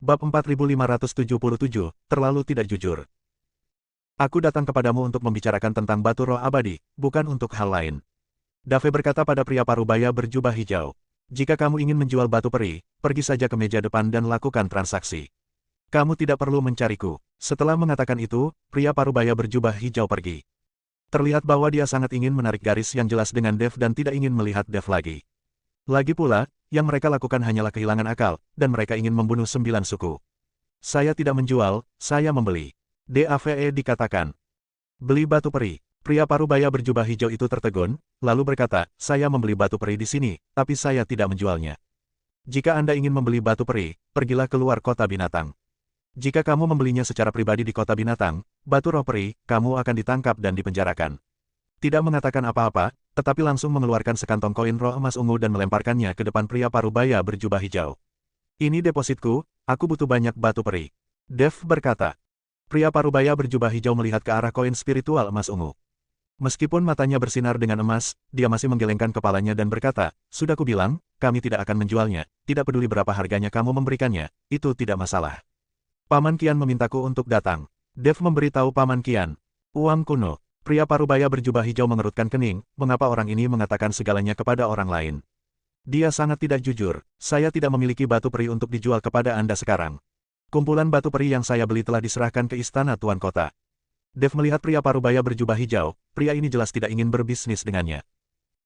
Bab 4577, terlalu tidak jujur. Aku datang kepadamu untuk membicarakan tentang batu roh abadi, bukan untuk hal lain. Dave berkata pada pria parubaya berjubah hijau. Jika kamu ingin menjual batu peri, pergi saja ke meja depan dan lakukan transaksi. Kamu tidak perlu mencariku. Setelah mengatakan itu, pria parubaya berjubah hijau pergi. Terlihat bahwa dia sangat ingin menarik garis yang jelas dengan Dev dan tidak ingin melihat Dev lagi. Lagi pula, yang mereka lakukan hanyalah kehilangan akal, dan mereka ingin membunuh 9 suku. Saya tidak menjual, saya membeli. DAVE dikatakan. Beli batu peri. Pria parubaya berjubah hijau itu tertegun, lalu berkata, saya membeli batu peri di sini, tapi saya tidak menjualnya. Jika Anda ingin membeli batu peri, pergilah keluar kota binatang. Jika kamu membelinya secara pribadi di kota binatang, batu roh peri, kamu akan ditangkap dan dipenjarakan. Tidak mengatakan apa-apa, tetapi langsung mengeluarkan sekantong koin roh emas ungu dan melemparkannya ke depan pria parubaya berjubah hijau. Ini depositku, aku butuh banyak batu peri. Dev berkata. Pria parubaya berjubah hijau melihat ke arah koin spiritual emas ungu. Meskipun matanya bersinar dengan emas, dia masih menggelengkan kepalanya dan berkata, sudah kubilang, kami tidak akan menjualnya, tidak peduli berapa harganya kamu memberikannya, itu tidak masalah. Paman Kian memintaku untuk datang. Dev memberitahu Paman Kian. Uang kuno. Pria parubaya berjubah hijau mengerutkan kening, mengapa orang ini mengatakan segalanya kepada orang lain. Dia sangat tidak jujur, saya tidak memiliki batu peri untuk dijual kepada Anda sekarang. Kumpulan batu peri yang saya beli telah diserahkan ke istana Tuan Kota. Dev melihat pria parubaya berjubah hijau, pria ini jelas tidak ingin berbisnis dengannya.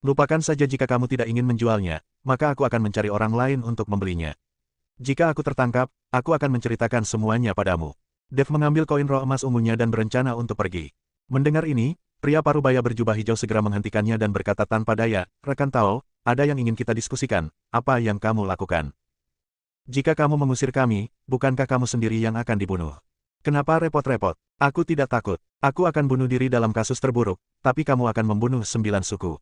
Lupakan saja jika kamu tidak ingin menjualnya, maka aku akan mencari orang lain untuk membelinya. Jika aku tertangkap, aku akan menceritakan semuanya padamu. Dev mengambil koin roh emas ungunya dan berencana untuk pergi. Mendengar ini, pria parubaya berjubah hijau segera menghentikannya dan berkata tanpa daya, rekan Tao, ada yang ingin kita diskusikan, apa yang kamu lakukan? Jika kamu mengusir kami, bukankah kamu sendiri yang akan dibunuh? Kenapa repot-repot? Aku tidak takut. Aku akan bunuh diri dalam kasus terburuk, tapi kamu akan membunuh 9 suku.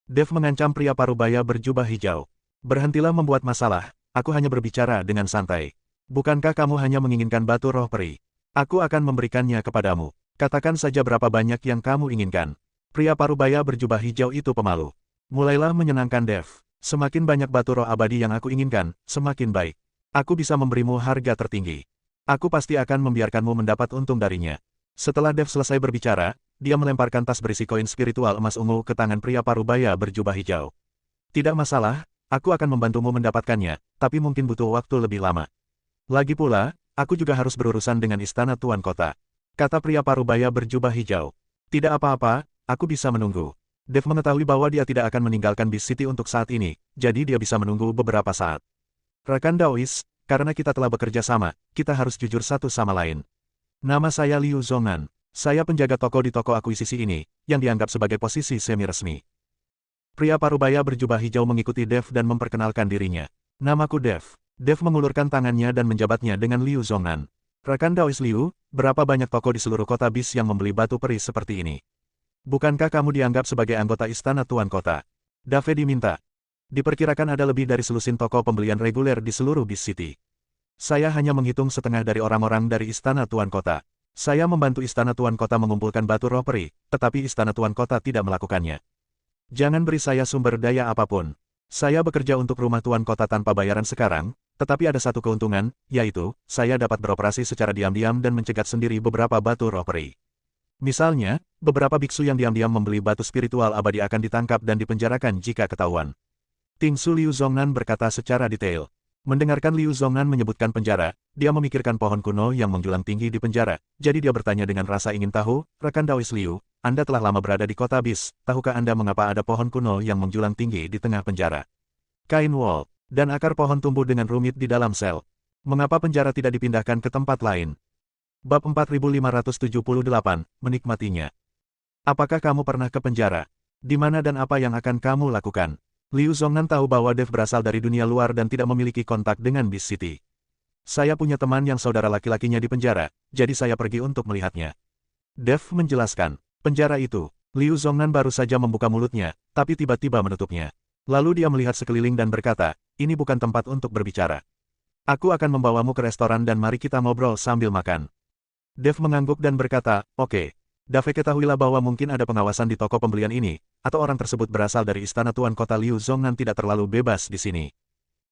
Dev mengancam pria parubaya berjubah hijau. Berhentilah membuat masalah, aku hanya berbicara dengan santai. Bukankah kamu hanya menginginkan batu roh peri? Aku akan memberikannya kepadamu. Katakan saja berapa banyak yang kamu inginkan. Pria parubaya berjubah hijau itu pemalu. Mulailah menyenangkan Dev. Semakin banyak batu roh abadi yang aku inginkan, semakin baik. Aku bisa memberimu harga tertinggi. Aku pasti akan membiarkanmu mendapat untung darinya. Setelah Dev selesai berbicara, dia melemparkan tas berisi koin spiritual emas ungu ke tangan pria parubaya berjubah hijau. Tidak masalah, aku akan membantumu mendapatkannya, tapi mungkin butuh waktu lebih lama. Lagi pula, aku juga harus berurusan dengan istana Tuan Kota. Kata pria parubaya berjubah hijau. Tidak apa-apa, aku bisa menunggu. Dev mengetahui bahwa dia tidak akan meninggalkan Beast City untuk saat ini, jadi dia bisa menunggu beberapa saat. Rekan Daois, karena kita telah bekerja sama, kita harus jujur satu sama lain. Nama saya Liu Zongan. Saya penjaga toko di toko akuisisi ini, yang dianggap sebagai posisi semi-resmi. Pria parubaya berjubah hijau mengikuti Dev dan memperkenalkan dirinya. Namaku Dev. Dev mengulurkan tangannya dan menjabatnya dengan Liu Zongan. Rekan Daois Liu, berapa banyak toko di seluruh kota Beast yang membeli batu peri seperti ini? Bukankah kamu dianggap sebagai anggota istana Tuan Kota? Dave diminta. Diperkirakan ada lebih dari selusin toko pembelian reguler di seluruh Beast City. Saya hanya menghitung setengah dari orang-orang dari istana Tuan Kota. Saya membantu istana Tuan Kota mengumpulkan batu roh peri, tetapi istana Tuan Kota tidak melakukannya. Jangan beri saya sumber daya apapun. Saya bekerja untuk rumah Tuan Kota tanpa bayaran sekarang, tetapi ada satu keuntungan, yaitu, saya dapat beroperasi secara diam-diam dan mencegat sendiri beberapa batu roh peri. Misalnya, beberapa biksu yang diam-diam membeli batu spiritual abadi akan ditangkap dan dipenjarakan jika ketahuan. Tingsu Liu Zongan berkata secara detail. Mendengarkan Liu Zongan menyebutkan penjara, dia memikirkan pohon kuno yang menjulang tinggi di penjara, jadi dia bertanya dengan rasa ingin tahu, rekan Daois Liu, Anda telah lama berada di kota Beast, tahukah Anda mengapa ada pohon kuno yang menjulang tinggi di tengah penjara? Kain wol, dan akar pohon tumbuh dengan rumit di dalam sel. Mengapa penjara tidak dipindahkan ke tempat lain? Bab 4578, menikmatinya. Apakah kamu pernah ke penjara? Di mana dan apa yang akan kamu lakukan? Liu Zongan tahu bahwa Dev berasal dari dunia luar dan tidak memiliki kontak dengan Beast City. Saya punya teman yang saudara laki-lakinya di penjara, jadi saya pergi untuk melihatnya. Dev menjelaskan, penjara itu. Liu Zongan baru saja membuka mulutnya, tapi tiba-tiba menutupnya. Lalu dia melihat sekeliling dan berkata, ini bukan tempat untuk berbicara. Aku akan membawamu ke restoran dan mari kita ngobrol sambil makan. Dev mengangguk dan berkata, oke. Dave ketahuilah bahwa mungkin ada pengawasan di toko pembelian ini, atau orang tersebut berasal dari istana Tuan Kota. Liu Zongan tidak terlalu bebas di sini.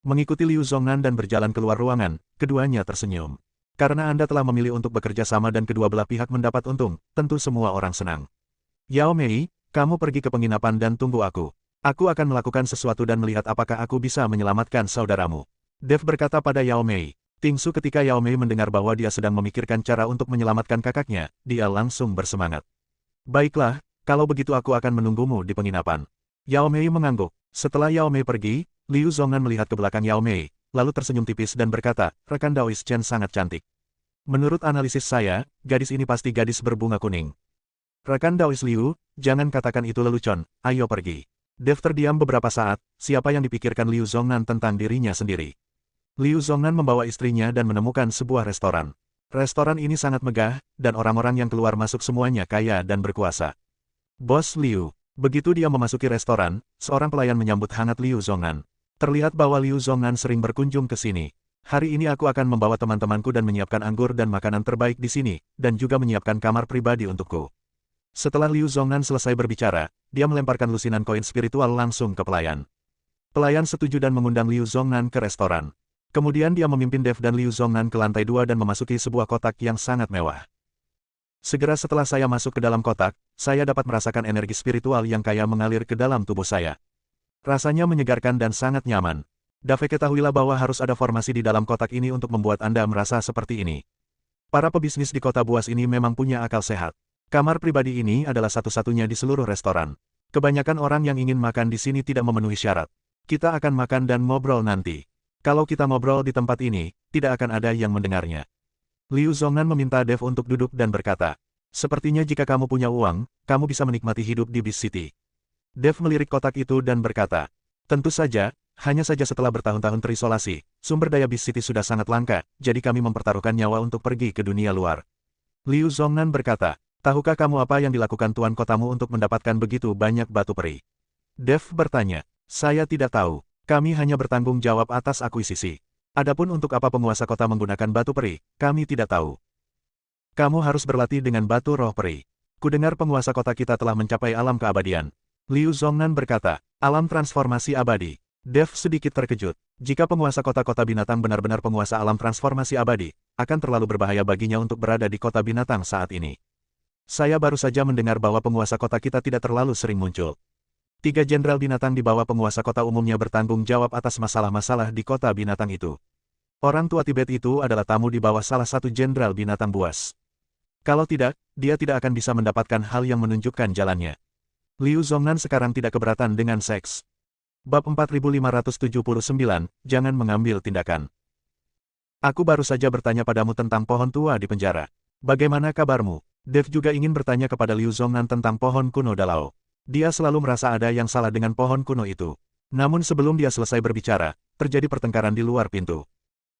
Mengikuti Liu Zongnan dan berjalan keluar ruangan, keduanya tersenyum. Karena Anda telah memilih untuk bekerja sama dan kedua belah pihak mendapat untung, tentu semua orang senang. Yao Mei, kamu pergi ke penginapan dan tunggu aku. Aku akan melakukan sesuatu dan melihat apakah aku bisa menyelamatkan saudaramu. Dev berkata pada Yao Mei. Tingsu ketika Yao Mei mendengar bahwa dia sedang memikirkan cara untuk menyelamatkan kakaknya, dia langsung bersemangat. Baiklah, kalau begitu aku akan menunggumu di penginapan. Yao Mei mengangguk. Setelah Yao Mei pergi, Liu Zongnan melihat ke belakang Yao Mei, lalu tersenyum tipis dan berkata, rekan Daois Chen sangat cantik. Menurut analisis saya, gadis ini pasti gadis berbunga kuning. Rekan Daois Liu, jangan katakan itu lelucon, ayo pergi. Dev terdiam beberapa saat, siapa yang dipikirkan Liu Zongnan tentang dirinya sendiri. Liu Zongnan membawa istrinya dan menemukan sebuah restoran. Restoran ini sangat megah, dan orang-orang yang keluar masuk semuanya kaya dan berkuasa. Bos Liu. Begitu dia memasuki restoran, seorang pelayan menyambut hangat Liu Zongnan. Terlihat bahwa Liu Zongnan sering berkunjung ke sini. Hari ini aku akan membawa teman-temanku dan menyiapkan anggur dan makanan terbaik di sini, dan juga menyiapkan kamar pribadi untukku. Setelah Liu Zongnan selesai berbicara, dia melemparkan lusinan koin spiritual langsung ke pelayan. Pelayan setuju dan mengundang Liu Zongnan ke restoran. Kemudian dia memimpin Dev dan Liu Zongnan ke lantai 2 dan memasuki sebuah kotak yang sangat mewah. Segera setelah saya masuk ke dalam kotak, saya dapat merasakan energi spiritual yang kaya mengalir ke dalam tubuh saya. Rasanya menyegarkan dan sangat nyaman. Dave, ketahuilah bahwa harus ada formasi di dalam kotak ini untuk membuat Anda merasa seperti ini. Para pebisnis di kota buas ini memang punya akal sehat. Kamar pribadi ini adalah satu-satunya di seluruh restoran. Kebanyakan orang yang ingin makan di sini tidak memenuhi syarat. Kita akan makan dan ngobrol nanti. Kalau kita ngobrol di tempat ini, tidak akan ada yang mendengarnya. Liu Zongnan meminta Dev untuk duduk dan berkata, sepertinya jika kamu punya uang, kamu bisa menikmati hidup di Beast City. Dev melirik kotak itu dan berkata, tentu saja, hanya saja setelah bertahun-tahun terisolasi, sumber daya Beast City sudah sangat langka, jadi kami mempertaruhkan nyawa untuk pergi ke dunia luar. Liu Zongnan berkata, tahukah kamu apa yang dilakukan tuan kotamu untuk mendapatkan begitu banyak batu peri? Dev bertanya, saya tidak tahu. Kami hanya bertanggung jawab atas akuisisi. Adapun untuk apa penguasa kota menggunakan batu peri, kami tidak tahu. Kamu harus berlatih dengan batu roh peri. Kudengar penguasa kota kita telah mencapai alam keabadian. Liu Zongnan berkata, alam transformasi abadi. Dev sedikit terkejut. Jika penguasa kota-kota binatang benar-benar penguasa alam transformasi abadi, akan terlalu berbahaya baginya untuk berada di kota binatang saat ini. Saya baru saja mendengar bahwa penguasa kota kita tidak terlalu sering muncul. 3 jenderal binatang di bawah penguasa kota umumnya bertanggung jawab atas masalah-masalah di kota binatang itu. Orang tua Tibet itu adalah tamu di bawah salah satu jenderal binatang buas. Kalau tidak, dia tidak akan bisa mendapatkan hal yang menunjukkan jalannya. Liu Zongnan sekarang tidak keberatan dengan seks. Bab 4579, jangan mengambil tindakan. Aku baru saja bertanya padamu tentang pohon tua di penjara. Bagaimana kabarmu? Dev juga ingin bertanya kepada Liu Zongnan tentang pohon kuno Dalao. Dia selalu merasa ada yang salah dengan pohon kuno itu. Namun sebelum dia selesai berbicara, terjadi pertengkaran di luar pintu.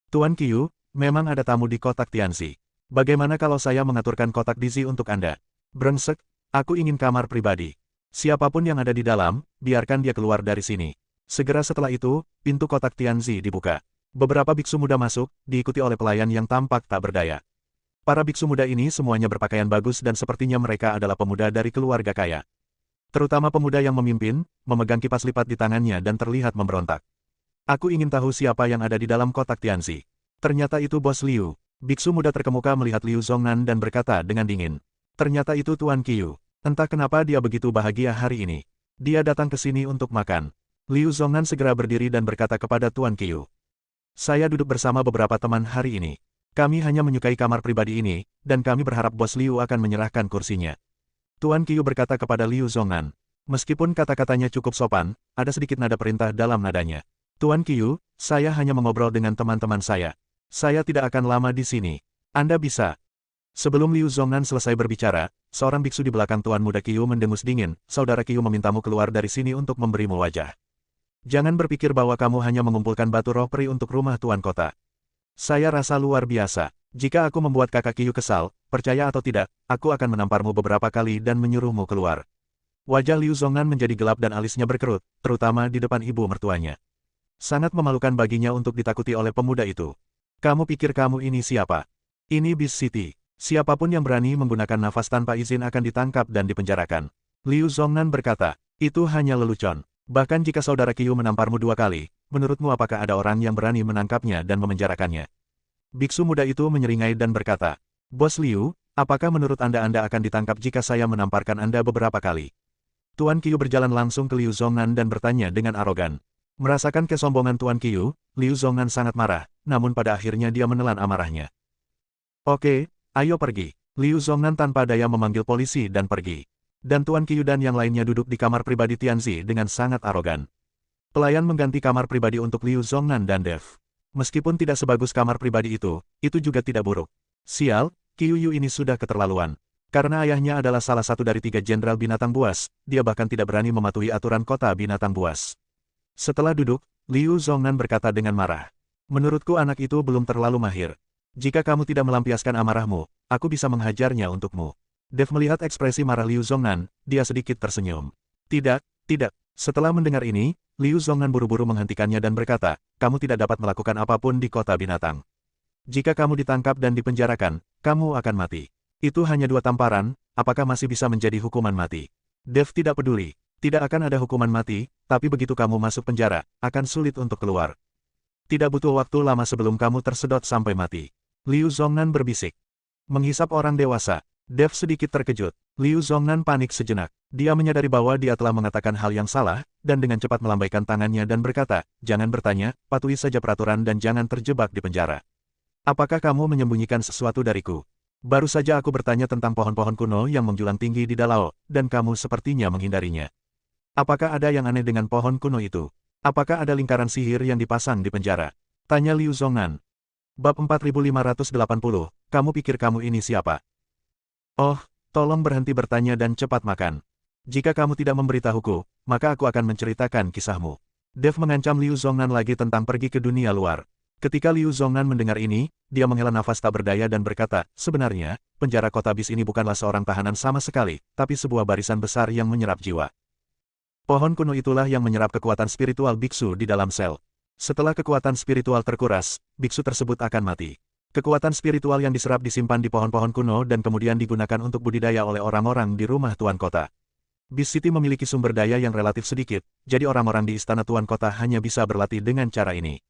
Tuan Qiu, memang ada tamu di kotak Tianzi. Bagaimana kalau saya mengaturkan kotak Dizi untuk Anda? Brengsek, aku ingin kamar pribadi. Siapapun yang ada di dalam, biarkan dia keluar dari sini. Segera setelah itu, pintu kotak Tianzi dibuka. Beberapa biksu muda masuk, diikuti oleh pelayan yang tampak tak berdaya. Para biksu muda ini semuanya berpakaian bagus dan sepertinya mereka adalah pemuda dari keluarga kaya. Terutama pemuda yang memimpin, memegang kipas lipat di tangannya dan terlihat memberontak. Aku ingin tahu siapa yang ada di dalam kotak Tianzi. Ternyata itu Bos Liu. Biksu muda terkemuka melihat Liu Zongnan dan berkata dengan dingin. Ternyata itu Tuan Qiu. Entah kenapa dia begitu bahagia hari ini. Dia datang ke sini untuk makan. Liu Zongnan segera berdiri dan berkata kepada Tuan Qiu. Saya duduk bersama beberapa teman hari ini. Kami hanya menyukai kamar pribadi ini, dan kami berharap Bos Liu akan menyerahkan kursinya. Tuan Qiu berkata kepada Liu Zongnan. Meskipun kata-katanya cukup sopan, ada sedikit nada perintah dalam nadanya. Tuan Qiu, saya hanya mengobrol dengan teman-teman saya. Saya tidak akan lama di sini. Anda bisa. Sebelum Liu Zongnan selesai berbicara, seorang biksu di belakang Tuan Muda Qiu mendengus dingin, saudara Qiu memintamu keluar dari sini untuk memberimu wajah. Jangan berpikir bahwa kamu hanya mengumpulkan batu roh peri untuk rumah Tuan Kota. Saya rasa luar biasa. Jika aku membuat kakak Qiu kesal, percaya atau tidak, aku akan menamparmu beberapa kali dan menyuruhmu keluar. Wajah Liu Zongnan menjadi gelap dan alisnya berkerut, terutama di depan ibu mertuanya. Sangat memalukan baginya untuk ditakuti oleh pemuda itu. Kamu pikir kamu ini siapa? Ini Beast City. Siapapun yang berani menggunakan nafas tanpa izin akan ditangkap dan dipenjarakan. Liu Zongnan berkata, itu hanya lelucon. Bahkan jika saudara Qiu menamparmu 2 kali, menurutmu apakah ada orang yang berani menangkapnya dan memenjarakannya? Biksu muda itu menyeringai dan berkata, Bos Liu, apakah menurut Anda akan ditangkap jika saya menamparkan Anda beberapa kali? Tuan Qiu berjalan langsung ke Liu Zongnan dan bertanya dengan arogan. Merasakan kesombongan Tuan Qiu, Liu Zongnan sangat marah, namun pada akhirnya dia menelan amarahnya. Oke, ayo pergi. Liu Zongnan tanpa daya memanggil polisi dan pergi. Dan Tuan Qiu dan yang lainnya duduk di kamar pribadi Tianzi dengan sangat arogan. Pelayan mengganti kamar pribadi untuk Liu Zongnan dan Dev. Meskipun tidak sebagus kamar pribadi itu juga tidak buruk. Sial, Qiu Yu ini sudah keterlaluan. Karena ayahnya adalah salah satu dari 3 jenderal binatang buas, dia bahkan tidak berani mematuhi aturan kota binatang buas. Setelah duduk, Liu Zongnan berkata dengan marah. Menurutku anak itu belum terlalu mahir. Jika kamu tidak melampiaskan amarahmu, aku bisa menghajarnya untukmu. Dev melihat ekspresi marah Liu Zongnan, dia sedikit tersenyum. Tidak, tidak. Setelah mendengar ini, Liu Zongnan buru-buru menghentikannya dan berkata, kamu tidak dapat melakukan apapun di kota binatang. Jika kamu ditangkap dan dipenjarakan, kamu akan mati. Itu hanya 2 tamparan, apakah masih bisa menjadi hukuman mati? Dev tidak peduli. Tidak akan ada hukuman mati, tapi begitu kamu masuk penjara, akan sulit untuk keluar. Tidak butuh waktu lama sebelum kamu tersedot sampai mati. Liu Zongnan berbisik. Menghisap orang dewasa. Dev sedikit terkejut. Liu Zongnan panik sejenak. Dia menyadari bahwa dia telah mengatakan hal yang salah, dan dengan cepat melambaikan tangannya dan berkata, jangan bertanya, patuhi saja peraturan dan jangan terjebak di penjara. Apakah kamu menyembunyikan sesuatu dariku? Baru saja aku bertanya tentang pohon-pohon kuno yang menjulang tinggi di Dalao, dan kamu sepertinya menghindarinya. Apakah ada yang aneh dengan pohon kuno itu? Apakah ada lingkaran sihir yang dipasang di penjara? Tanya Liu Zongnan. Bab 4580, kamu pikir kamu ini siapa? Oh, tolong berhenti bertanya dan cepat makan. Jika kamu tidak memberitahuku, maka aku akan menceritakan kisahmu. Dev mengancam Liu Zongnan lagi tentang pergi ke dunia luar. Ketika Liu Zongnan mendengar ini, dia menghela nafas tak berdaya dan berkata, sebenarnya, penjara kota bis ini bukanlah seorang tahanan sama sekali, tapi sebuah barisan besar yang menyerap jiwa. Pohon kuno itulah yang menyerap kekuatan spiritual biksu di dalam sel. Setelah kekuatan spiritual terkuras, biksu tersebut akan mati. Kekuatan spiritual yang diserap disimpan di pohon-pohon kuno dan kemudian digunakan untuk budidaya oleh orang-orang di rumah Tuan Kota. Bis City memiliki sumber daya yang relatif sedikit, jadi orang-orang di istana Tuan Kota hanya bisa berlatih dengan cara ini.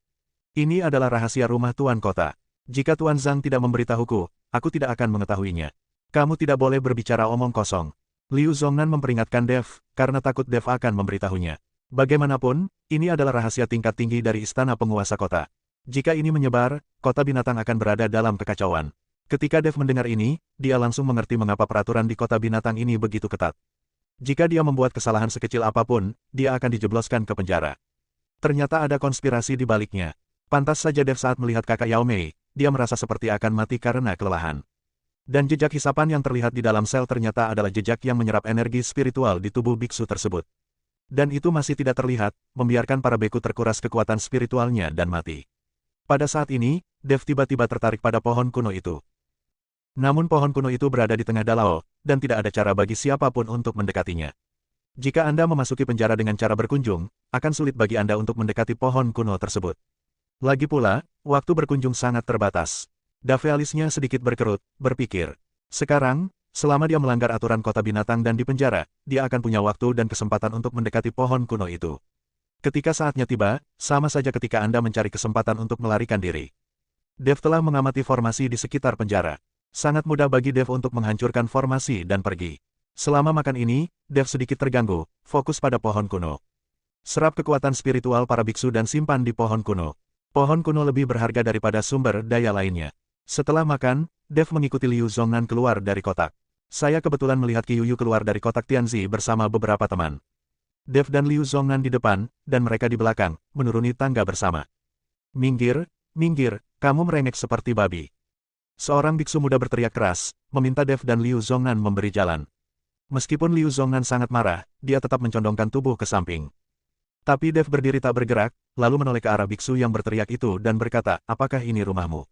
Ini adalah rahasia rumah Tuan Kota. Jika Tuan Zhang tidak memberitahuku, aku tidak akan mengetahuinya. Kamu tidak boleh berbicara omong kosong. Liu Zongnan memperingatkan Dev, karena takut Dev akan memberitahunya. Bagaimanapun, ini adalah rahasia tingkat tinggi dari istana penguasa kota. Jika ini menyebar, kota binatang akan berada dalam kekacauan. Ketika Dev mendengar ini, dia langsung mengerti mengapa peraturan di kota binatang ini begitu ketat. Jika dia membuat kesalahan sekecil apapun, dia akan dijebloskan ke penjara. Ternyata ada konspirasi di baliknya. Pantas saja Dev saat melihat kakak Yao Mei, dia merasa seperti akan mati karena kelelahan. Dan jejak hisapan yang terlihat di dalam sel ternyata adalah jejak yang menyerap energi spiritual di tubuh biksu tersebut. Dan itu masih tidak terlihat, membiarkan para beku terkuras kekuatan spiritualnya dan mati. Pada saat ini, Dev tiba-tiba tertarik pada pohon kuno itu. Namun pohon kuno itu berada di tengah Dalao, dan tidak ada cara bagi siapapun untuk mendekatinya. Jika Anda memasuki penjara dengan cara berkunjung, akan sulit bagi Anda untuk mendekati pohon kuno tersebut. Lagi pula, waktu berkunjung sangat terbatas. Dave alisnya sedikit berkerut, berpikir. Sekarang, selama dia melanggar aturan kota binatang dan di penjara, dia akan punya waktu dan kesempatan untuk mendekati pohon kuno itu. Ketika saatnya tiba, sama saja ketika Anda mencari kesempatan untuk melarikan diri. Dev telah mengamati formasi di sekitar penjara. Sangat mudah bagi Dev untuk menghancurkan formasi dan pergi. Selama makan ini, Dev sedikit terganggu, fokus pada pohon kuno. Serap kekuatan spiritual para biksu dan simpan di pohon kuno. Pohon kuno lebih berharga daripada sumber daya lainnya. Setelah makan, Dev mengikuti Liu Zongnan keluar dari kotak. Saya kebetulan melihat Qiu Yu keluar dari kotak Tianzi bersama beberapa teman. Dev dan Liu Zongnan di depan, dan mereka di belakang, menuruni tangga bersama. Minggir, minggir, kamu merengek seperti babi. Seorang biksu muda berteriak keras, meminta Dev dan Liu Zongnan memberi jalan. Meskipun Liu Zongnan sangat marah, dia tetap mencondongkan tubuh ke samping. Tapi Dev berdiri tak bergerak, lalu menoleh ke arah biksu yang berteriak itu dan berkata, apakah ini rumahmu?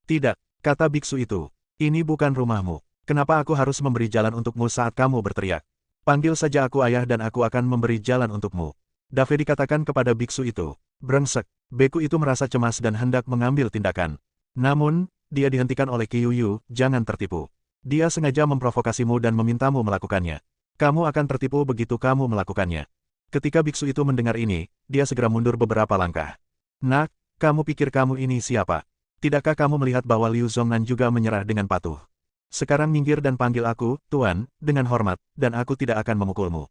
Tidak, kata biksu itu. Ini bukan rumahmu. Kenapa aku harus memberi jalan untukmu saat kamu berteriak? Panggil saja aku ayah dan aku akan memberi jalan untukmu. Dave dikatakan kepada biksu itu. Brengsek, beku itu merasa cemas dan hendak mengambil tindakan. Namun, dia dihentikan oleh Qiu Yu, jangan tertipu. Dia sengaja memprovokasimu dan memintamu melakukannya. Kamu akan tertipu begitu kamu melakukannya. Ketika biksu itu mendengar ini, dia segera mundur beberapa langkah. Nak, kamu pikir kamu ini siapa? Tidakkah kamu melihat bahwa Liu Zongnan juga menyerah dengan patuh? Sekarang minggir dan panggil aku, Tuan, dengan hormat, dan aku tidak akan memukulmu.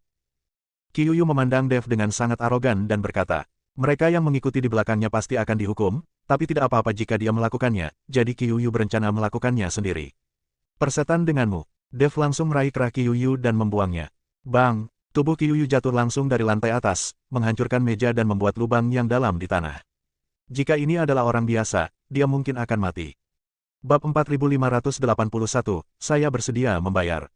Qi Yuyu memandang Dev dengan sangat arogan dan berkata, mereka yang mengikuti di belakangnya pasti akan dihukum, tapi tidak apa-apa jika dia melakukannya, jadi Qi Yuyu berencana melakukannya sendiri. Persetan denganmu. Dev langsung meraih kerah Qi Yuyu dan membuangnya. Bang! Tubuh Qi Yuyu jatuh langsung dari lantai atas, menghancurkan meja dan membuat lubang yang dalam di tanah. Jika ini adalah orang biasa, dia mungkin akan mati. Bab 4581, saya bersedia membayar.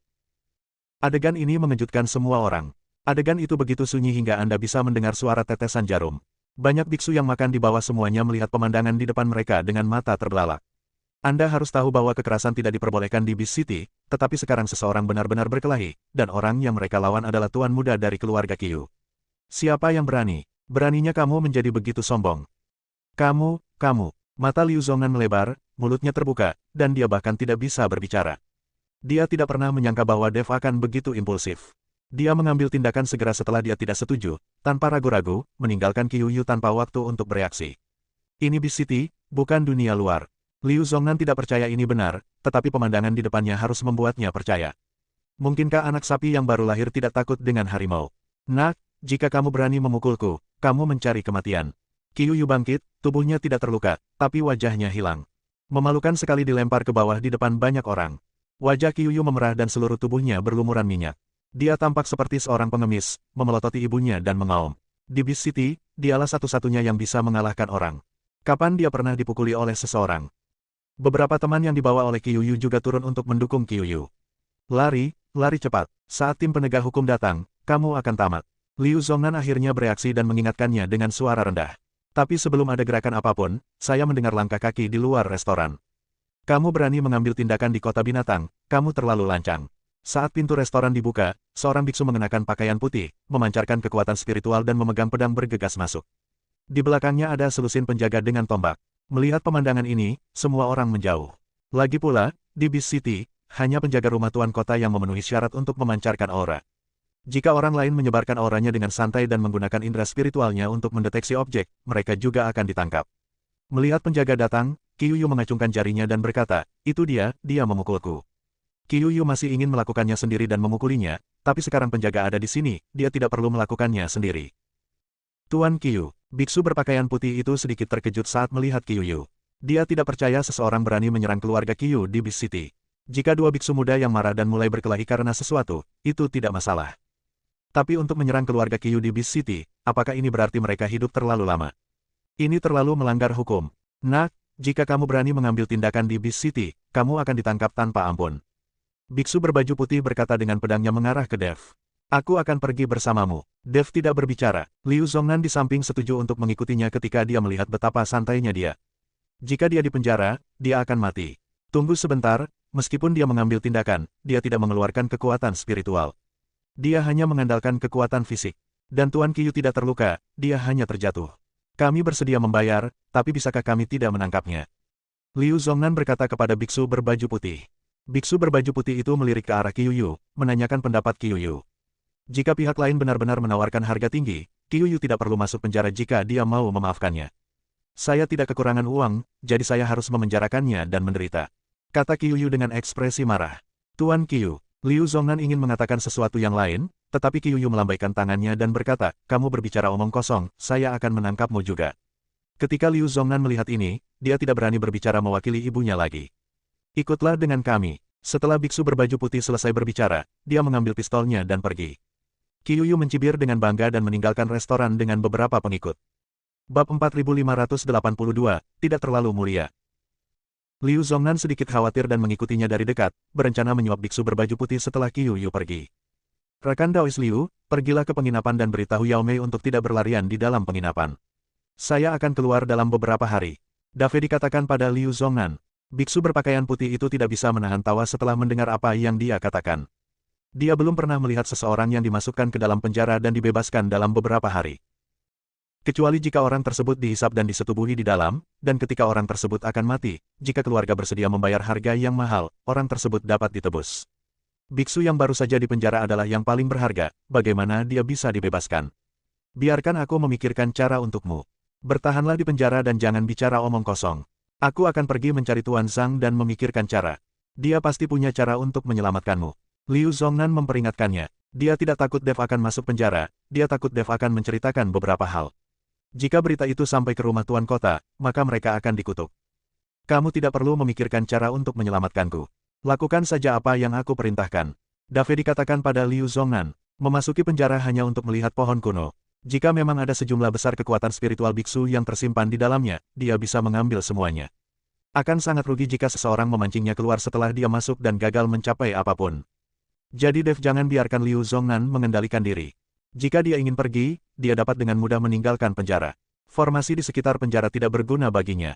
Adegan ini mengejutkan semua orang. Adegan itu begitu sunyi hingga Anda bisa mendengar suara tetesan jarum. Banyak biksu yang makan di bawah semuanya melihat pemandangan di depan mereka dengan mata terbelalak. Anda harus tahu bahwa kekerasan tidak diperbolehkan di Beast City, tetapi sekarang seseorang benar-benar berkelahi, dan orang yang mereka lawan adalah tuan muda dari keluarga Qiyu. Siapa yang berani? Beraninya kamu menjadi begitu sombong. Kamu. Mata Liu Zongnan melebar, mulutnya terbuka, dan dia bahkan tidak bisa berbicara. Dia tidak pernah menyangka bahwa Dev akan begitu impulsif. Dia mengambil tindakan segera setelah dia tidak setuju, tanpa ragu-ragu, meninggalkan Qi Yuyu tanpa waktu untuk bereaksi. Ini Beast City, bukan dunia luar. Liu Zongnan tidak percaya ini benar, tetapi pemandangan di depannya harus membuatnya percaya. Mungkinkah anak sapi yang baru lahir tidak takut dengan harimau? Nak, jika kamu berani memukulku, kamu mencari kematian. Qi Yuyu bangkit, tubuhnya tidak terluka, tapi wajahnya hilang. Memalukan sekali dilempar ke bawah di depan banyak orang. Wajah Qi Yuyu memerah dan seluruh tubuhnya berlumuran minyak. Dia tampak seperti seorang pengemis, memelototi ibunya dan mengaum. Di Beast City, dialah satu-satunya yang bisa mengalahkan orang. Kapan dia pernah dipukuli oleh seseorang? Beberapa teman yang dibawa oleh Qi Yuyu juga turun untuk mendukung Qi Yuyu. Lari cepat. Saat tim penegak hukum datang, kamu akan tamat. Liu Zongnan akhirnya bereaksi dan mengingatkannya dengan suara rendah. Tapi sebelum ada gerakan apapun, saya mendengar langkah kaki di luar restoran. Kamu berani mengambil tindakan di kota binatang, kamu terlalu lancang. Saat pintu restoran dibuka, seorang biksu mengenakan pakaian putih, memancarkan kekuatan spiritual dan memegang pedang bergegas masuk. Di belakangnya ada selusin penjaga dengan tombak. Melihat pemandangan ini, semua orang menjauh. Lagi pula, di Beast City, hanya penjaga rumah tuan kota yang memenuhi syarat untuk memancarkan aura. Jika orang lain menyebarkan auranya dengan santai dan menggunakan indera spiritualnya untuk mendeteksi objek, mereka juga akan ditangkap. Melihat penjaga datang, Qi Yuyu mengacungkan jarinya dan berkata, itu dia memukulku. Qi Yuyu masih ingin melakukannya sendiri dan memukulinya, tapi sekarang penjaga ada di sini, dia tidak perlu melakukannya sendiri. Tuan Qiyu, biksu berpakaian putih itu sedikit terkejut saat melihat Qi Yuyu. Dia tidak percaya seseorang berani menyerang keluarga Qiyu di Beast City. Jika dua biksu muda yang marah dan mulai berkelahi karena sesuatu, itu tidak masalah. Tapi untuk menyerang keluarga Qiyu di Beast City, apakah ini berarti mereka hidup terlalu lama? Ini terlalu melanggar hukum. Nak, jika kamu berani mengambil tindakan di Beast City, kamu akan ditangkap tanpa ampun. Biksu berbaju putih berkata dengan pedangnya mengarah ke Dev. Aku akan pergi bersamamu. Dev tidak berbicara. Liu Zongnan di samping setuju untuk mengikutinya ketika dia melihat betapa santainya dia. Jika dia dipenjara, dia akan mati. Tunggu sebentar, meskipun dia mengambil tindakan, dia tidak mengeluarkan kekuatan spiritual. Dia hanya mengandalkan kekuatan fisik. Dan Tuan Qiyu tidak terluka, dia hanya terjatuh. Kami bersedia membayar, tapi bisakah kami tidak menangkapnya? Liu Zongnan berkata kepada biksu berbaju putih. Biksu berbaju putih itu melirik ke arah Qi Yuyu, menanyakan pendapat Qi Yuyu. Jika pihak lain benar-benar menawarkan harga tinggi, Qi Yuyu tidak perlu masuk penjara jika dia mau memaafkannya. Saya tidak kekurangan uang, jadi saya harus memenjarakannya dan menderita. Kata Qi Yuyu dengan ekspresi marah. Tuan Qiyu, Liu Zongnan ingin mengatakan sesuatu yang lain, tetapi Qi Yuyu melambaikan tangannya dan berkata, kamu berbicara omong kosong, saya akan menangkapmu juga. Ketika Liu Zongnan melihat ini, dia tidak berani berbicara mewakili ibunya lagi. Ikutlah dengan kami. Setelah biksu berbaju putih selesai berbicara, dia mengambil pistolnya dan pergi. Qi Yuyu mencibir dengan bangga dan meninggalkan restoran dengan beberapa pengikut. Bab 4582, tidak terlalu mulia. Liu Zongnan sedikit khawatir dan mengikutinya dari dekat, berencana menyuap biksu berbaju putih setelah Qi Yuyu pergi. Rekan Daois Liu, pergilah ke penginapan dan beritahu Yao Mei untuk tidak berlarian di dalam penginapan. Saya akan keluar dalam beberapa hari. Dave dikatakan pada Liu Zongnan. Biksu berpakaian putih itu tidak bisa menahan tawa setelah mendengar apa yang dia katakan. Dia belum pernah melihat seseorang yang dimasukkan ke dalam penjara dan dibebaskan dalam beberapa hari. Kecuali jika orang tersebut dihisap dan disetubuhi di dalam, dan ketika orang tersebut akan mati, jika keluarga bersedia membayar harga yang mahal, orang tersebut dapat ditebus. Biksu yang baru saja dipenjara adalah yang paling berharga, bagaimana dia bisa dibebaskan? Biarkan aku memikirkan cara untukmu. Bertahanlah di penjara dan jangan bicara omong kosong. Aku akan pergi mencari Tuan Zhang dan memikirkan cara. Dia pasti punya cara untuk menyelamatkanmu. Liu Zhongnan memperingatkannya. Dia tidak takut Dev akan masuk penjara, dia takut Dev akan menceritakan beberapa hal. Jika berita itu sampai ke rumah Tuan Kota, maka mereka akan dikutuk. Kamu tidak perlu memikirkan cara untuk menyelamatkanku. Lakukan saja apa yang aku perintahkan. Dave dikatakan pada Liu Zhongnan, memasuki penjara hanya untuk melihat pohon kuno. Jika memang ada sejumlah besar kekuatan spiritual biksu yang tersimpan di dalamnya, dia bisa mengambil semuanya. Akan sangat rugi jika seseorang memancingnya keluar setelah dia masuk dan gagal mencapai apapun. Jadi Dev jangan biarkan Liu Zhongnan mengendalikan diri. Jika dia ingin pergi, dia dapat dengan mudah meninggalkan penjara. Formasi di sekitar penjara tidak berguna baginya.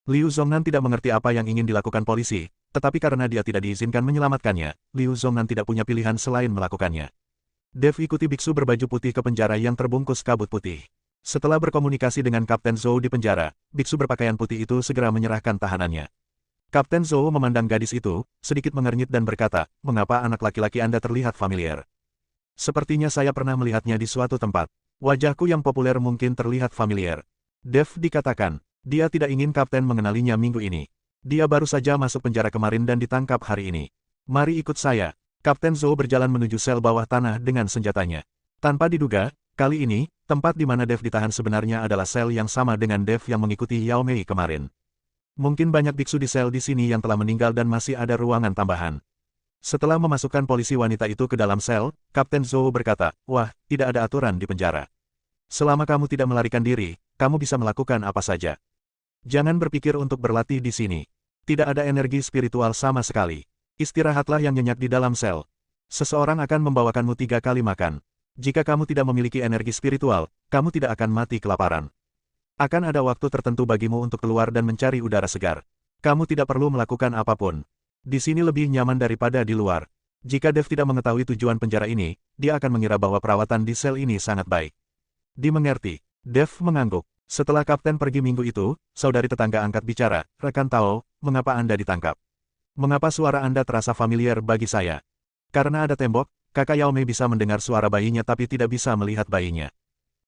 Liu Zhongnan tidak mengerti apa yang ingin dilakukan polisi, tetapi karena dia tidak diizinkan menyelamatkannya, Liu Zhongnan tidak punya pilihan selain melakukannya. Dev ikuti biksu berbaju putih ke penjara yang terbungkus kabut putih. Setelah berkomunikasi dengan Kapten Zhou di penjara, biksu berpakaian putih itu segera menyerahkan tahanannya. Kapten Zhou memandang gadis itu, sedikit mengernyit dan berkata, "Mengapa anak laki-laki Anda terlihat familiar? Sepertinya saya pernah melihatnya di suatu tempat. Wajahku yang populer mungkin terlihat familiar." Dev dikatakan, dia tidak ingin kapten mengenalinya minggu ini. Dia baru saja masuk penjara kemarin dan ditangkap hari ini. "Mari ikut saya." Kapten Zhou berjalan menuju sel bawah tanah dengan senjatanya. Tanpa diduga, kali ini, tempat di mana Dev ditahan sebenarnya adalah sel yang sama dengan Dev yang mengikuti Yao Mei kemarin. Mungkin banyak biksu di sel di sini yang telah meninggal dan masih ada ruangan tambahan. Setelah memasukkan polisi wanita itu ke dalam sel, Kapten Zhou berkata, "Wah, tidak ada aturan di penjara. Selama kamu tidak melarikan diri, kamu bisa melakukan apa saja. Jangan berpikir untuk berlatih di sini. Tidak ada energi spiritual sama sekali. Istirahatlah yang nyenyak di dalam sel. Seseorang akan membawakanmu 3 kali makan. Jika kamu tidak memiliki energi spiritual, kamu tidak akan mati kelaparan. Akan ada waktu tertentu bagimu untuk keluar dan mencari udara segar. Kamu tidak perlu melakukan apapun. Di sini lebih nyaman daripada di luar." Jika Dev tidak mengetahui tujuan penjara ini, dia akan mengira bahwa perawatan di sel ini sangat baik. Dimengerti. Dev mengangguk. Setelah kapten pergi minggu itu, saudari tetangga angkat bicara, "Rekan Tao, mengapa Anda ditangkap? Mengapa suara Anda terasa familiar bagi saya?" "Karena ada tembok, kakak Yao Mei bisa mendengar suara bayinya tapi tidak bisa melihat bayinya.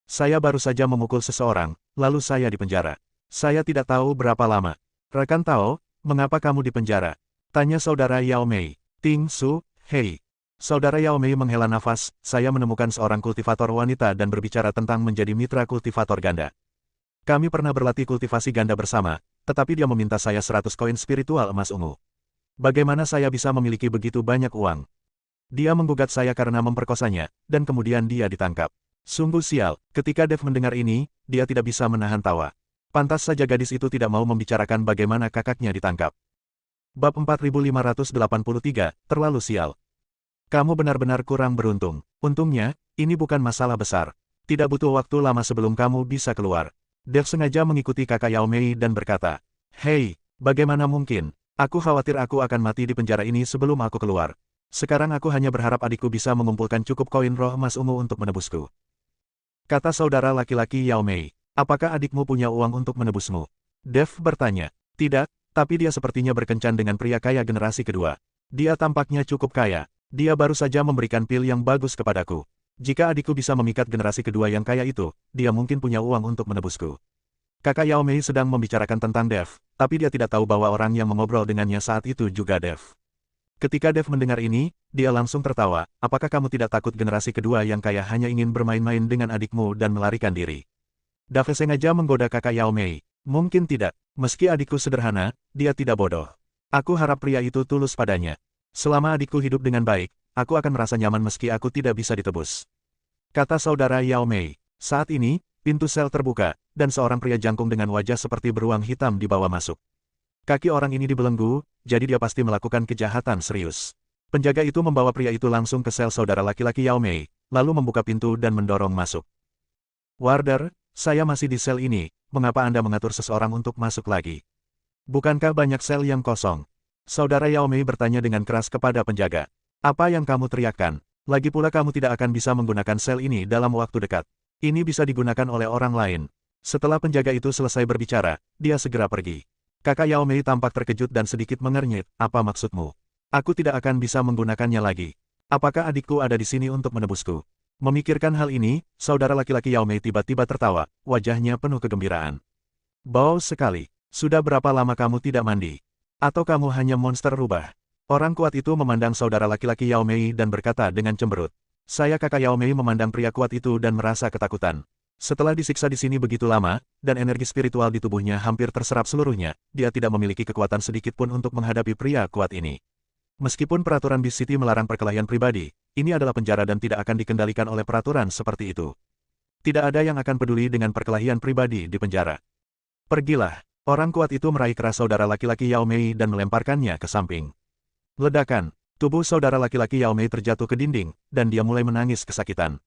Saya baru saja memukul seseorang, lalu saya dipenjara. Saya tidak tahu berapa lama." "Rekan Tao, mengapa kamu dipenjara?" tanya saudara Yao Mei. "Ting Su, hei." Saudara Yao Mei menghela nafas, "Saya menemukan seorang kultivator wanita dan berbicara tentang menjadi mitra kultivator ganda. Kami pernah berlatih kultivasi ganda bersama, tetapi dia meminta saya 100 koin spiritual emas ungu. Bagaimana saya bisa memiliki begitu banyak uang? Dia menggugat saya karena memperkosanya, dan kemudian dia ditangkap." Sungguh sial. Ketika Dev mendengar ini, dia tidak bisa menahan tawa. Pantas saja gadis itu tidak mau membicarakan bagaimana kakaknya ditangkap. Bab 4583, terlalu sial. "Kamu benar-benar kurang beruntung. Untungnya, ini bukan masalah besar. Tidak butuh waktu lama sebelum kamu bisa keluar." Dev sengaja mengikuti kakak Yao Mei dan berkata, "Hei, bagaimana mungkin? Aku khawatir aku akan mati di penjara ini sebelum aku keluar. Sekarang aku hanya berharap adikku bisa mengumpulkan cukup koin roh emas ungu untuk menebusku." Kata saudara laki-laki Yao Mei, "Apakah adikmu punya uang untuk menebusmu?" Dev bertanya, "Tidak, tapi dia sepertinya berkencan dengan pria kaya generasi kedua. Dia tampaknya cukup kaya. Dia baru saja memberikan pil yang bagus kepadaku. Jika adikku bisa memikat generasi kedua yang kaya itu, dia mungkin punya uang untuk menebusku." Kakak Yao Mei sedang membicarakan tentang Dev, tapi dia tidak tahu bahwa orang yang mengobrol dengannya saat itu juga Dev. Ketika Dev mendengar ini, dia langsung tertawa, "Apakah kamu tidak takut generasi kedua yang kaya hanya ingin bermain-main dengan adikmu dan melarikan diri?" Dave sengaja menggoda kakak Yao Mei. "Mungkin tidak. Meski adikku sederhana, dia tidak bodoh. Aku harap pria itu tulus padanya. Selama adikku hidup dengan baik, aku akan merasa nyaman meski aku tidak bisa ditebus." Kata saudara Yao Mei. Saat ini, pintu sel terbuka, dan seorang pria jangkung dengan wajah seperti beruang hitam dibawa masuk. Kaki orang ini dibelenggu, jadi dia pasti melakukan kejahatan serius. Penjaga itu membawa pria itu langsung ke sel saudara laki-laki Yao Mei, lalu membuka pintu dan mendorong masuk. "Warder, saya masih di sel ini, mengapa Anda mengatur seseorang untuk masuk lagi? Bukankah banyak sel yang kosong?" Saudara Yao Mei bertanya dengan keras kepada penjaga. "Apa yang kamu teriakkan? Lagi pula kamu tidak akan bisa menggunakan sel ini dalam waktu dekat. Ini bisa digunakan oleh orang lain." Setelah penjaga itu selesai berbicara, dia segera pergi. Kakak Yao Mei tampak terkejut dan sedikit mengernyit, "Apa maksudmu? Aku tidak akan bisa menggunakannya lagi. Apakah adikku ada di sini untuk menebusku?" Memikirkan hal ini, saudara laki-laki Yao Mei tiba-tiba tertawa, wajahnya penuh kegembiraan. Bau sekali. Sudah berapa lama kamu tidak mandi? Atau kamu hanya monster rubah? Orang kuat itu memandang saudara laki-laki Yao Mei dan berkata dengan cemberut. Saya kakak Yao Mei memandang pria kuat itu dan merasa ketakutan. Setelah disiksa di sini begitu lama, dan energi spiritual di tubuhnya hampir terserap seluruhnya, dia tidak memiliki kekuatan sedikit pun untuk menghadapi pria kuat ini. Meskipun peraturan Beast City melarang perkelahian pribadi, ini adalah penjara dan tidak akan dikendalikan oleh peraturan seperti itu. Tidak ada yang akan peduli dengan perkelahian pribadi di penjara. Pergilah. Orang kuat itu meraih keras saudara laki-laki Yao Mei dan melemparkannya ke samping. Ledakan. Tubuh saudara laki-laki Yao Mei terjatuh ke dinding, dan dia mulai menangis kesakitan.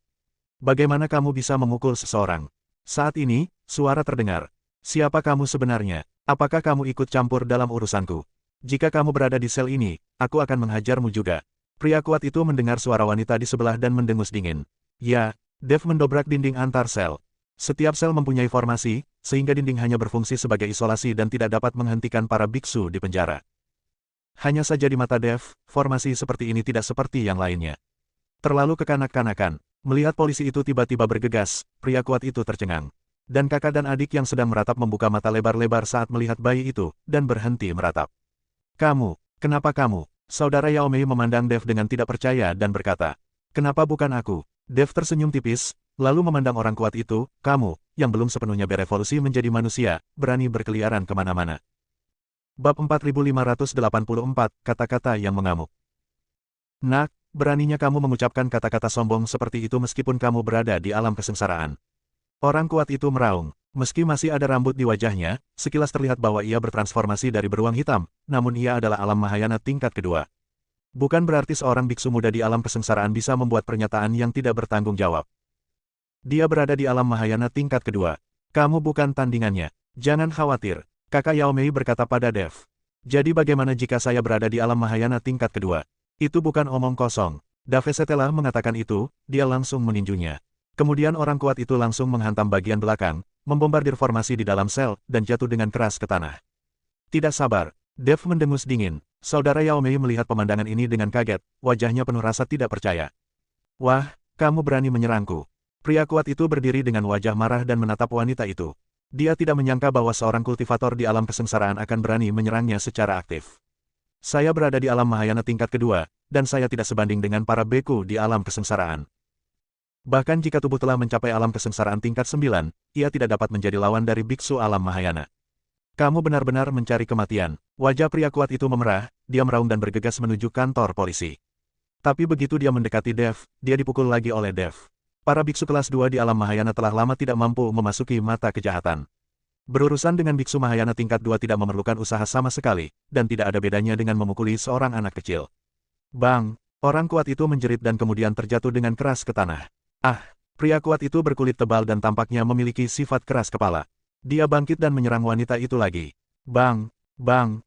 Bagaimana kamu bisa memukul seseorang? Saat ini, suara terdengar. Siapa kamu sebenarnya? Apakah kamu ikut campur dalam urusanku? Jika kamu berada di sel ini, aku akan menghajarmu juga. Pria kuat itu mendengar suara wanita di sebelah dan mendengus dingin. Ya, Dev mendobrak dinding antar sel. Setiap sel mempunyai formasi, sehingga dinding hanya berfungsi sebagai isolasi dan tidak dapat menghentikan para biksu di penjara. Hanya saja di mata Dev, formasi seperti ini tidak seperti yang lainnya. Terlalu kekanak-kanakan. Melihat polisi itu tiba-tiba bergegas, pria kuat itu tercengang. Dan kakak dan adik yang sedang meratap membuka mata lebar-lebar saat melihat bayi itu, dan berhenti meratap. Kamu, kenapa kamu? Saudara Yao Mei memandang Dev dengan tidak percaya dan berkata, kenapa bukan aku? Dev tersenyum tipis, lalu memandang orang kuat itu, kamu, yang belum sepenuhnya berevolusi menjadi manusia, berani berkeliaran kemana-mana. Bab 4584, kata-kata yang mengamuk. Nak, beraninya kamu mengucapkan kata-kata sombong seperti itu meskipun kamu berada di alam kesengsaraan. Orang kuat itu meraung. Meski masih ada rambut di wajahnya, sekilas terlihat bahwa ia bertransformasi dari beruang hitam, namun ia adalah alam Mahayana tingkat kedua. Bukan berarti seorang biksu muda di alam kesengsaraan bisa membuat pernyataan yang tidak bertanggung jawab. Dia berada di alam Mahayana tingkat kedua. Kamu bukan tandingannya. Jangan khawatir, kakak Yao Mei berkata pada Dev. Jadi bagaimana jika saya berada di alam Mahayana tingkat kedua? Itu bukan omong kosong. Dave setelah mengatakan itu, dia langsung meninjunya. Kemudian orang kuat itu langsung menghantam bagian belakang, membombardir formasi di dalam sel, dan jatuh dengan keras ke tanah. Tidak sabar. Dev mendengus dingin. Saudara Yao Mei melihat pemandangan ini dengan kaget, wajahnya penuh rasa tidak percaya. Wah, kamu berani menyerangku. Pria kuat itu berdiri dengan wajah marah dan menatap wanita itu. Dia tidak menyangka bahwa seorang kultivator di alam kesengsaraan akan berani menyerangnya secara aktif. Saya berada di alam Mahayana tingkat kedua, dan saya tidak sebanding dengan para beku di alam kesengsaraan. Bahkan jika tubuh telah mencapai alam kesengsaraan tingkat 9, ia tidak dapat menjadi lawan dari biksu alam Mahayana. Kamu benar-benar mencari kematian. Wajah pria kuat itu memerah, dia meraung dan bergegas menuju kantor polisi. Tapi begitu dia mendekati Dev, dia dipukul lagi oleh Dev. Para biksu kelas 2 di alam Mahayana telah lama tidak mampu memasuki mata kejahatan. Berurusan dengan biksu Mahayana tingkat 2 tidak memerlukan usaha sama sekali, dan tidak ada bedanya dengan memukuli seorang anak kecil. Bang! Orang kuat itu menjerit dan kemudian terjatuh dengan keras ke tanah. Ah! Pria kuat itu berkulit tebal dan tampaknya memiliki sifat keras kepala. Dia bangkit dan menyerang wanita itu lagi. Bang! Bang!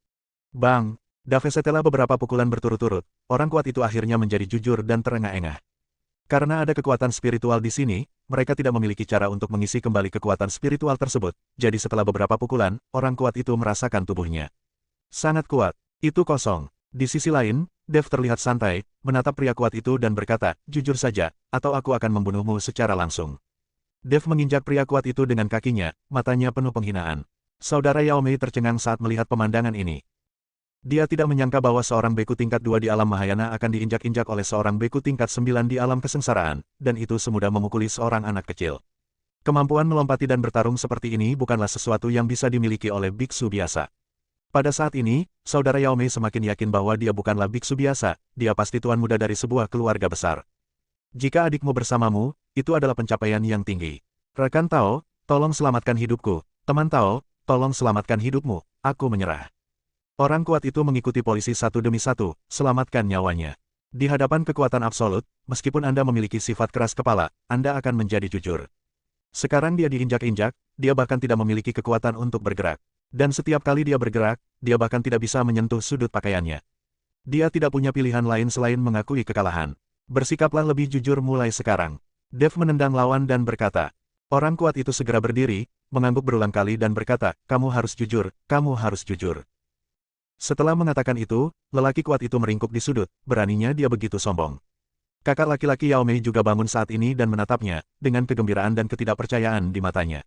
Bang! Dave setelah beberapa pukulan berturut-turut, orang kuat itu akhirnya menjadi jujur dan terengah-engah. Karena ada kekuatan spiritual di sini, mereka tidak memiliki cara untuk mengisi kembali kekuatan spiritual tersebut, jadi setelah beberapa pukulan, orang kuat itu merasakan tubuhnya sangat kuat. Itu kosong. Di sisi lain, Dev terlihat santai, menatap pria kuat itu dan berkata, jujur saja, atau aku akan membunuhmu secara langsung. Dev menginjak pria kuat itu dengan kakinya, matanya penuh penghinaan. Saudara Yao Mei tercengang saat melihat pemandangan ini. Dia tidak menyangka bahwa seorang beku tingkat 2 di alam Mahayana akan diinjak-injak oleh seorang beku tingkat 9 di alam kesengsaraan, dan itu semudah memukuli seorang anak kecil. Kemampuan melompati dan bertarung seperti ini bukanlah sesuatu yang bisa dimiliki oleh biksu biasa. Pada saat ini, saudara Yao Mei semakin yakin bahwa dia bukanlah biksu biasa, dia pasti tuan muda dari sebuah keluarga besar. Jika adikmu bersamamu, itu adalah pencapaian yang tinggi. Rekan Tao, tolong selamatkan hidupku. Teman Tao, tolong selamatkan hidupmu, aku menyerah. Orang kuat itu mengikuti polisi satu demi satu, selamatkan nyawanya. Di hadapan kekuatan absolut, meskipun Anda memiliki sifat keras kepala, Anda akan menjadi jujur. Sekarang dia diinjak-injak, dia bahkan tidak memiliki kekuatan untuk bergerak. Dan setiap kali dia bergerak, dia bahkan tidak bisa menyentuh sudut pakaiannya. Dia tidak punya pilihan lain selain mengakui kekalahan. Bersikaplah lebih jujur mulai sekarang. Dev menendang lawan dan berkata. Orang kuat itu segera berdiri, mengangguk berulang kali dan berkata, kamu harus jujur, kamu harus jujur. Setelah mengatakan itu, lelaki kuat itu meringkuk di sudut, beraninya dia begitu sombong. Kakak laki-laki Yao Mei juga bangun saat ini dan menatapnya, dengan kegembiraan dan ketidakpercayaan di matanya.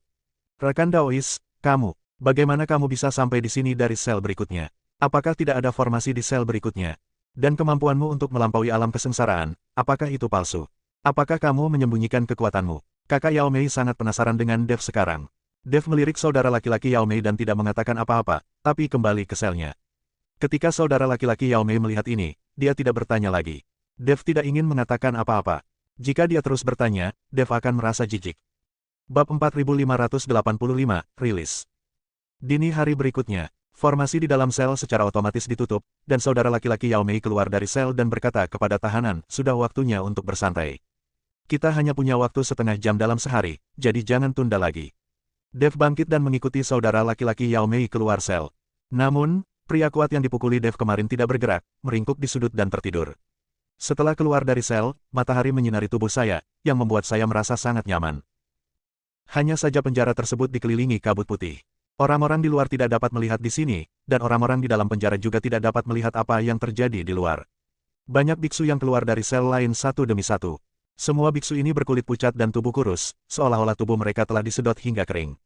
Rekan Daois, kamu, bagaimana kamu bisa sampai di sini dari sel berikutnya? Apakah tidak ada formasi di sel berikutnya? Dan kemampuanmu untuk melampaui alam kesengsaraan, apakah itu palsu? Apakah kamu menyembunyikan kekuatanmu? Kakak Yao Mei sangat penasaran dengan Dev sekarang. Dev melirik saudara laki-laki Yao Mei dan tidak mengatakan apa-apa, tapi kembali ke selnya. Ketika saudara laki-laki Yao Mei melihat ini, dia tidak bertanya lagi. Dev tidak ingin mengatakan apa-apa. Jika dia terus bertanya, Dev akan merasa jijik. Bab 4585, Rilis. Dini hari berikutnya, formasi di dalam sel secara otomatis ditutup, dan saudara laki-laki Yao Mei keluar dari sel dan berkata kepada tahanan, sudah waktunya untuk bersantai. Kita hanya punya waktu setengah jam dalam sehari, jadi jangan tunda lagi. Dev bangkit dan mengikuti saudara laki-laki Yao Mei keluar sel. Namun, pria kuat yang dipukuli Dev kemarin tidak bergerak, meringkuk di sudut dan tertidur. Setelah keluar dari sel, matahari menyinari tubuh saya, yang membuat saya merasa sangat nyaman. Hanya saja penjara tersebut dikelilingi kabut putih. Orang-orang di luar tidak dapat melihat di sini, dan orang-orang di dalam penjara juga tidak dapat melihat apa yang terjadi di luar. Banyak biksu yang keluar dari sel lain satu demi satu. Semua biksu ini berkulit pucat dan tubuh kurus, seolah-olah tubuh mereka telah disedot hingga kering.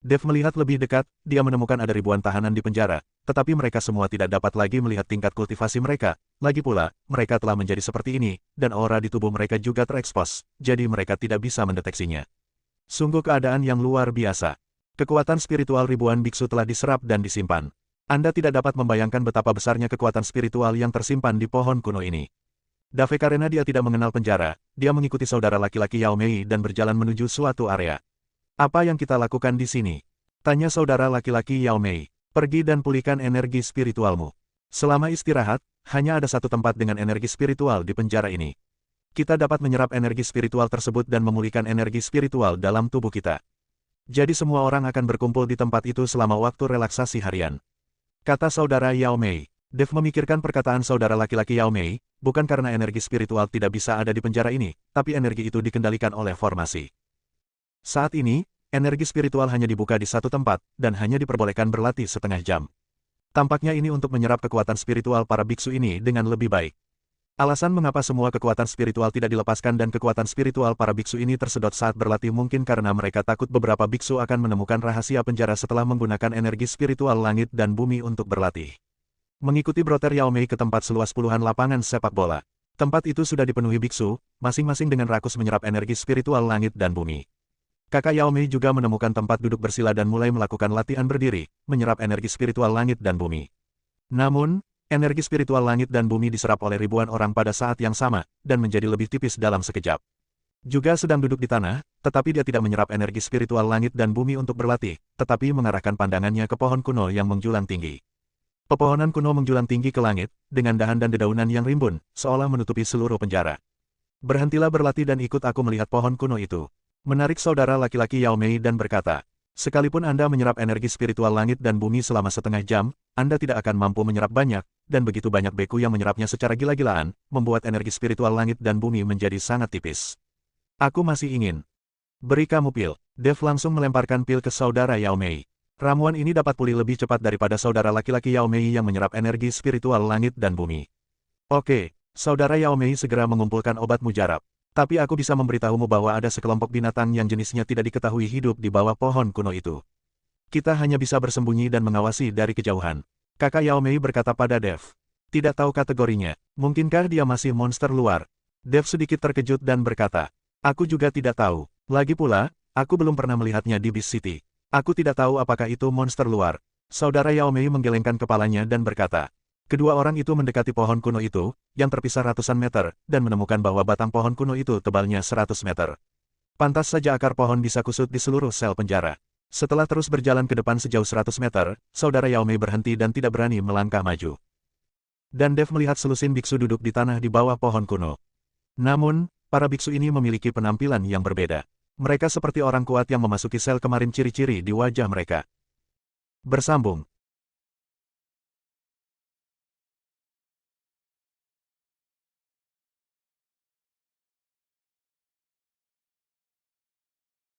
Dev melihat lebih dekat, dia menemukan ada ribuan tahanan di penjara, tetapi mereka semua tidak dapat lagi melihat tingkat kultivasi mereka. Lagi pula, mereka telah menjadi seperti ini, dan aura di tubuh mereka juga terekspos, jadi mereka tidak bisa mendeteksinya. Sungguh keadaan yang luar biasa. Kekuatan spiritual ribuan biksu telah diserap dan disimpan. Anda tidak dapat membayangkan betapa besarnya kekuatan spiritual yang tersimpan di pohon kuno ini. Dave karena dia tidak mengenal penjara, dia mengikuti saudara laki-laki Yao Mei dan berjalan menuju suatu area. Apa yang kita lakukan di sini? Tanya saudara laki-laki Yao Mei. Pergi dan pulihkan energi spiritualmu. Selama istirahat, hanya ada satu tempat dengan energi spiritual di penjara ini. Kita dapat menyerap energi spiritual tersebut dan memulihkan energi spiritual dalam tubuh kita. Jadi semua orang akan berkumpul di tempat itu selama waktu relaksasi harian. Kata saudara Yao Mei. Dev memikirkan perkataan saudara laki-laki Yao Mei, bukan karena energi spiritual tidak bisa ada di penjara ini, tapi energi itu dikendalikan oleh formasi. Saat ini, energi spiritual hanya dibuka di satu tempat, dan hanya diperbolehkan berlatih setengah jam. Tampaknya ini untuk menyerap kekuatan spiritual para biksu ini dengan lebih baik. Alasan mengapa semua kekuatan spiritual tidak dilepaskan dan kekuatan spiritual para biksu ini tersedot saat berlatih mungkin karena mereka takut beberapa biksu akan menemukan rahasia penjara setelah menggunakan energi spiritual langit dan bumi untuk berlatih. Mengikuti broter Yao Mei ke tempat seluas puluhan lapangan sepak bola. Tempat itu sudah dipenuhi biksu, masing-masing dengan rakus menyerap energi spiritual langit dan bumi. Kakak Yao Mei juga menemukan tempat duduk bersila dan mulai melakukan latihan berdiri, menyerap energi spiritual langit dan bumi. Namun, energi spiritual langit dan bumi diserap oleh ribuan orang pada saat yang sama, dan menjadi lebih tipis dalam sekejap. Juga sedang duduk di tanah, tetapi dia tidak menyerap energi spiritual langit dan bumi untuk berlatih, tetapi mengarahkan pandangannya ke pohon kuno yang menjulang tinggi. Pepohonan kuno menjulang tinggi ke langit, dengan dahan dan dedaunan yang rimbun, seolah menutupi seluruh penjara. Berhentilah berlatih dan ikut aku melihat pohon kuno itu. Menarik saudara laki-laki Yao Mei dan berkata, sekalipun Anda menyerap energi spiritual langit dan bumi selama setengah jam, Anda tidak akan mampu menyerap banyak, dan begitu banyak beku yang menyerapnya secara gila-gilaan, membuat energi spiritual langit dan bumi menjadi sangat tipis. Aku masih ingin. Beri kamu pil. Dev langsung melemparkan pil ke saudara Yao Mei. Ramuan ini dapat pulih lebih cepat daripada saudara laki-laki Yao Mei yang menyerap energi spiritual langit dan bumi. Oke, saudara Yao Mei segera mengumpulkan obat mujarab. Tapi aku bisa memberitahumu bahwa ada sekelompok binatang yang jenisnya tidak diketahui hidup di bawah pohon kuno itu. Kita hanya bisa bersembunyi dan mengawasi dari kejauhan. Kakak Yao Mei berkata pada Dev. Tidak tahu kategorinya, mungkinkah dia masih monster luar? Dev sedikit terkejut dan berkata, aku juga tidak tahu. Lagi pula, aku belum pernah melihatnya di Beast City. Aku tidak tahu apakah itu monster luar. Saudara Yao Mei menggelengkan kepalanya dan berkata, kedua orang itu mendekati pohon kuno itu, yang terpisah ratusan meter, dan menemukan bahwa batang pohon kuno itu tebalnya 100 meter. Pantas saja akar pohon bisa kusut di seluruh sel penjara. Setelah terus berjalan ke depan sejauh 100 meter, saudara Yao Mei berhenti dan tidak berani melangkah maju. Dan Dev melihat selusin biksu duduk di tanah di bawah pohon kuno. Namun, para biksu ini memiliki penampilan yang berbeda. Mereka seperti orang kuat yang memasuki sel kemarin ciri-ciri di wajah mereka. Bersambung.